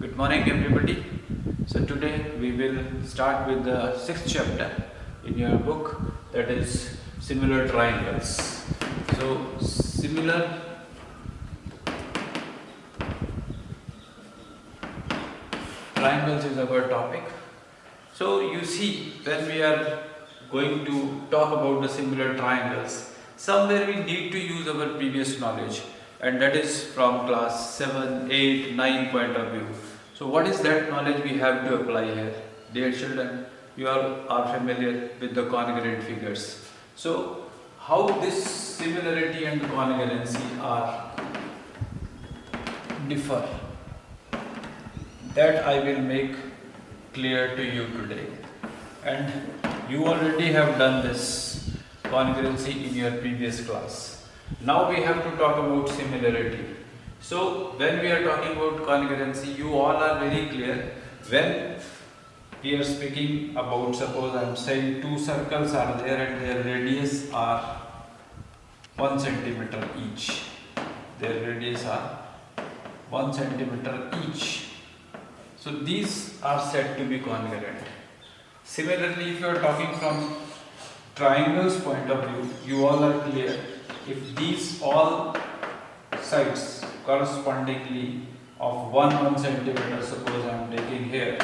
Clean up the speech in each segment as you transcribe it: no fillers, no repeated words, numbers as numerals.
Good morning, everybody. So, today we will start with the sixth chapter in your book, that is similar triangles. So, similar triangles is our topic. So, you see, when we are going to talk about the similar triangles, somewhere we need to use our previous knowledge, and that is from class 7, 8, 9 point of view. So, what is that knowledge we have to apply here? Dear children, you all are familiar with the congruent figures. So, how this similarity and congruency are differ, that I will make clear to you today. And you already have done this congruency in your previous class. Now we have to talk about similarity. So when we are talking about congruency, you all are very clear. When we are speaking about, suppose I am saying two circles are there and their radius are 1 centimeter each. Their radius are 1 centimeter each. So these are said to be congruent. Similarly, if you are talking from triangles point of view, you all are clear. If these all sides correspondingly of 1 centimeter, suppose I am taking here,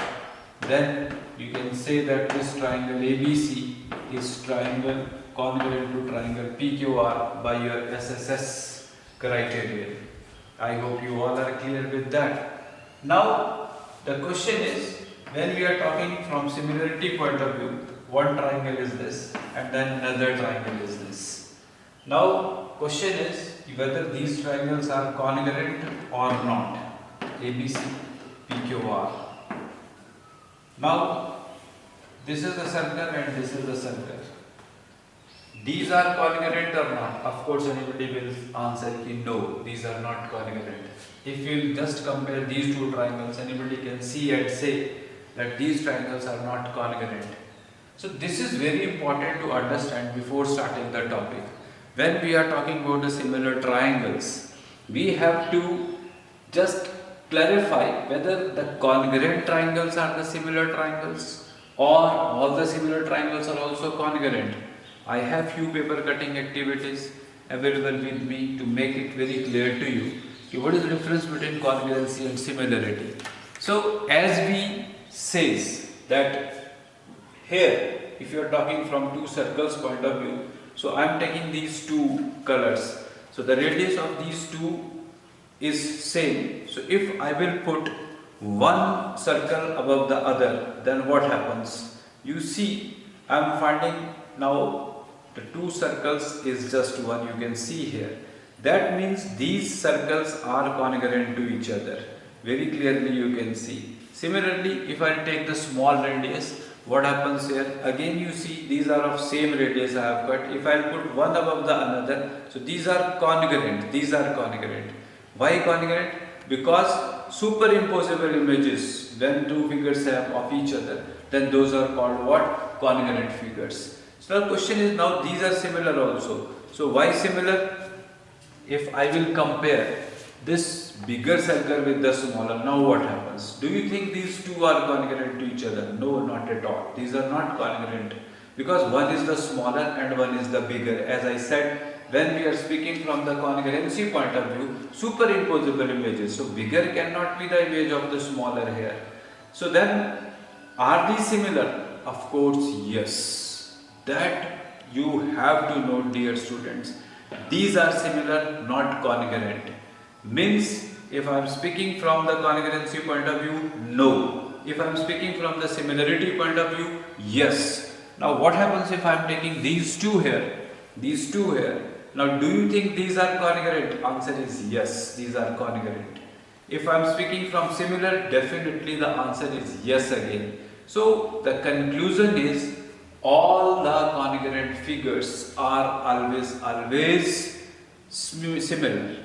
then you can say that this triangle ABC is triangle congruent to triangle PQR by your SSS criterion. I hope you all are clear with that. Now, the question is, when we are talking from similarity point of view, one triangle is this and then another triangle is this. Now, question is whether these triangles are congruent or not. ABC, PQR. Now, this is the circle and this is the circle. These are congruent or not? Of course, anybody will answer no, these are not congruent. If you just compare these two triangles, anybody can see and say that these triangles are not congruent. So this is very important to understand before starting the topic. When we are talking about the similar triangles, we have to just clarify whether the congruent triangles are the similar triangles or all the similar triangles are also congruent. I have few paper cutting activities available with me to make it very clear to you. What is the difference between congruency and similarity? So as we says that here, if you are talking from two circles point of view, so I am taking these two colors. So the radius of these two is same. So if I will put one circle above the other, then what happens? You see, I am finding now the two circles is just one, you can see here. That means these circles are congruent to each other. Very clearly you can see. Similarly, if I take the small radius, what happens here? Again you see these are of same radius I have cut. If I put one above the another, so these are congruent. These are congruent. Why congruent? Because superimposable images, when two figures have of each other, then those are called what? Congruent figures. So the question is, now these are similar also. So why similar? If I will compare this bigger circle with the smaller, now what happens? Do you think these two are congruent to each other? No, not at all. These are not congruent because one is the smaller and one is the bigger. As I said, when we are speaking from the congruency point of view, superimposable images. So bigger cannot be the image of the smaller here. So then, are these similar? Of course, yes. That you have to know, dear students. These are similar, not congruent. Means, if I am speaking from the congruency point of view, no. If I am speaking from the similarity point of view, yes. Now what happens if I am taking these two here? These two here. Now do you think these are congruent? Answer is yes, these are congruent. If I am speaking from similar, definitely the answer is yes again. So the conclusion is, all the congruent figures are always similar.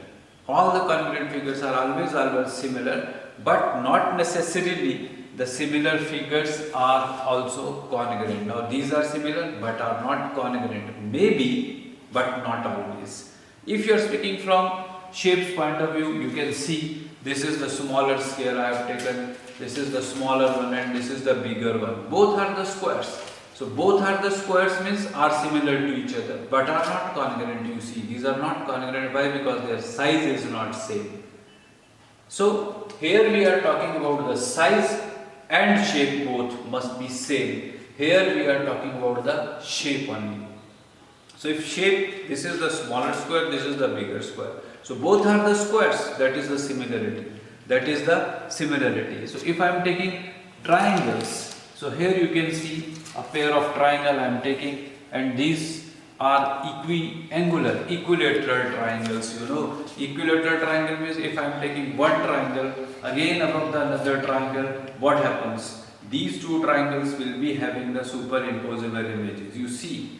All the congruent figures are always similar, but not necessarily the similar figures are also congruent. Now these are similar but are not congruent. Maybe, but not always. If you are speaking from shapes point of view, you can see This is the smaller square I have taken. This is the smaller one and this is the bigger one. Both are the squares. So both are the squares means are similar to each other but are not congruent. You see, these are not congruent. Why? Because their size is not same. So here we are talking about the size and shape both must be same. Here we are talking about the shape only. So if shape, this is the smaller square, this is the bigger square. So both are the squares, that is the similarity. That is the similarity. So if I am taking triangles, so here you can see a pair of triangle I am taking, and these are equiangular, equilateral triangles. You know, equilateral triangle means if I am taking one triangle, again above the another triangle, what happens? These two triangles will be having the superimposable images. You see,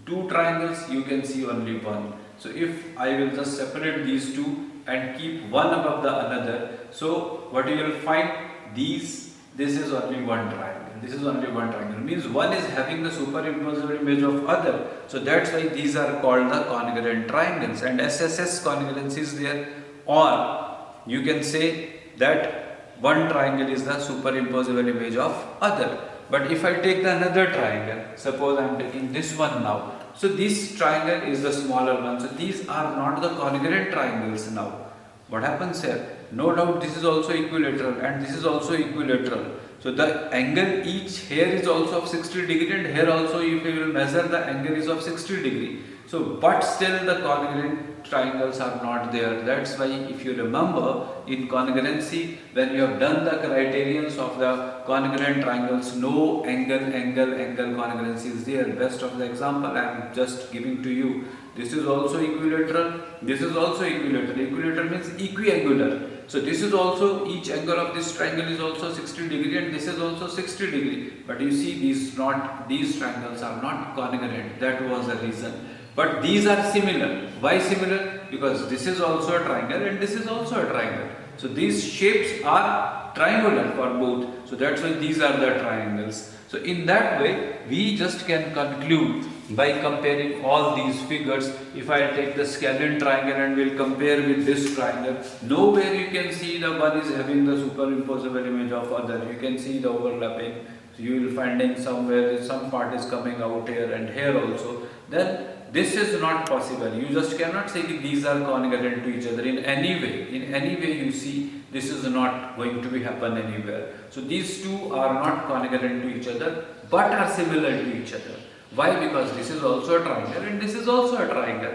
two triangles, you can see only one. So if I will just separate these two and keep one above the another, so what you will find, this is only one triangle. This is only one triangle. Means one is having the superimposable image of other. So that's why these are called the congruent triangles. And SSS congruency is there. Or you can say that one triangle is the superimposable image of other. But if I take the another triangle, suppose I am taking this one now. So this triangle is the smaller one. So these are not the congruent triangles now. What happens here? No doubt this is also equilateral and this is also equilateral. So the angle each here is also of 60 degree and here also if you will measure the angle is of 60 degree. So but still the congruent triangles are not there. That's why if you remember in congruency, when you have done the criterions of the congruent triangles, no angle congruency is there. Best of the example I am just giving to you. This is also equilateral, this is also equilateral. Equilateral means equiangular. So this is also, each angle of this triangle is also 60 degree and this is also 60 degree. But you see these triangles are not congruent. That was the reason. But these are similar. Why similar? Because this is also a triangle and this is also a triangle. So these shapes are triangular for both. So that's why these are the triangles. So in that way, we just can conclude by comparing all these figures. If I take the scalene triangle and will compare with this triangle, nowhere you can see the one is having the superimposable image of other. You can see the overlapping. So you will finding somewhere some part is coming out here and here also. Then this is not possible. You just cannot say that these are congruent to each other in any way. In any way you see, this is not going to be happen anywhere. So these two are not congruent to each other but are similar to each other. Why? Because this is also a triangle and this is also a triangle.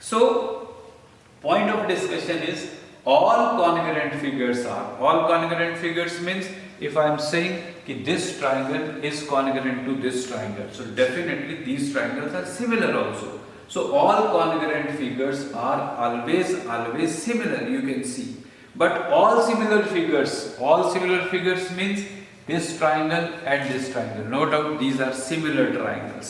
So point of discussion is all congruent figures are. All congruent figures means if I am saying that this triangle is congruent to this triangle, so definitely these triangles are similar also. So all congruent figures are always similar, you can see. But all similar figures means this triangle and this triangle. No doubt these are similar triangles.